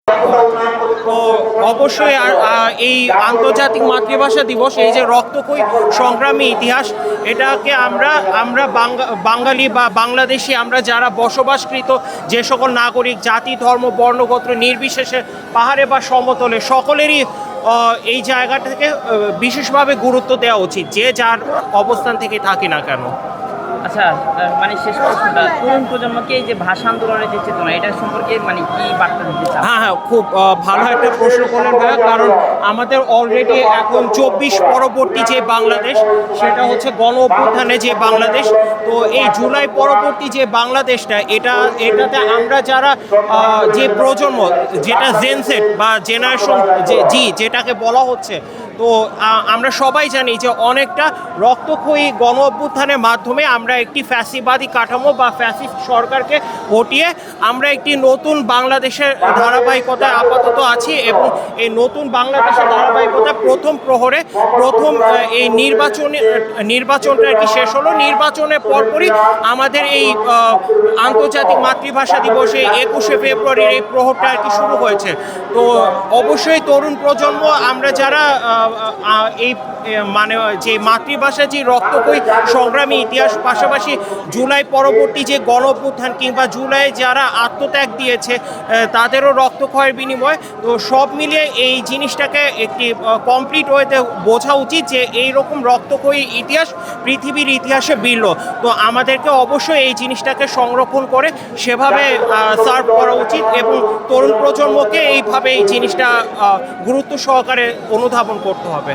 তো অবশ্যই এই আন্তর্জাতিক মাতৃভাষা দিবস, এই যে রক্তক্ষয়ী সংগ্রামী ইতিহাস, এটাকে আমরা বাঙালি বা বাংলাদেশি, আমরা যারা বসবাসকৃত যে সকল নাগরিক, জাতি, ধর্ম, বর্ণ, গোত্র নির্বিশেষে পাহাড়ে বা সমতলে, সকলেরই এই জায়গাটাকে বিশেষভাবে গুরুত্ব দেওয়া উচিত, যে যার অবস্থান থেকে থাকি না কেন। আচ্ছা, মানে শেষ প্রশ্নটা, তরুণ প্রজন্মকে এই যে ভাষা আন্দোলনের যে চেতনা, এটা সম্পর্কে মানে কি বার্তা দিতে চান? হ্যাঁ, খুব ভালো একটা প্রশ্ন করলেন ভাইয়া, কারণ আমাদের অলরেডি এখন 24 পরবর্তী যে বাংলাদেশ, সেটা হচ্ছে গণ অভ্যুত্থানে যে বাংলাদেশ। তো এই জুলাই পরবর্তী যে বাংলাদেশটা, এটাতে আমরা যারা যে প্রজন্ম, যেটা জেনসেট বা জেনারেশন যেটাকে বলা হচ্ছে, তো আমরা সবাই জানি যে অনেকটা রক্তক্ষয়ী গণ অভ্যুত্থানের মাধ্যমে আমরা একটি ফ্যাসিবাদী কাঠামো বা ফ্যাসিস্ট সরকারকে হটিয়ে আমরা একটি নতুন বাংলাদেশের ধারাবাহিকতায় আপাতত আছি। এবং এই নতুন বাংলাদেশের ধারাবাহিকতা প্রথম প্রহরে এই নির্বাচনটা আর কি শেষ হলো। নির্বাচনের পরপরই আমাদের এই আন্তর্জাতিক মাতৃভাষা দিবসে 21শে ফেব্রুয়ারির এই প্রহরটা আর কি শুরু হয়েছে। তো অবশ্যই তরুণ প্রজন্ম, আমরা যারা এই মানে যে মাতৃভাষা, যে রক্তক্ষয়ী সংগ্রামী ইতিহাস, পাশাপাশি জুলাই পরবর্তী যে গণ অভ্যুত্থান কিংবা জুলাই যারা আত্মত্যাগ দিয়েছে তাদেরও রক্তক্ষয়ের বিনিময়, তো সব মিলিয়ে এই জিনিসটাকে একটি কমপ্লিট ওয়েতে বোঝা উচিত যে এই রকম রক্তক্ষয়ী ইতিহাস পৃথিবীর ইতিহাসে বিরল। তো আমাদেরকে অবশ্যই এই জিনিসটাকে সংরক্ষণ করে সেভাবে সার্ভ করা উচিত এবং তরুণ প্রজন্মকে এইভাবে এই জিনিসটা গুরুত্ব সহকারে অনুধাবন করতে হবে।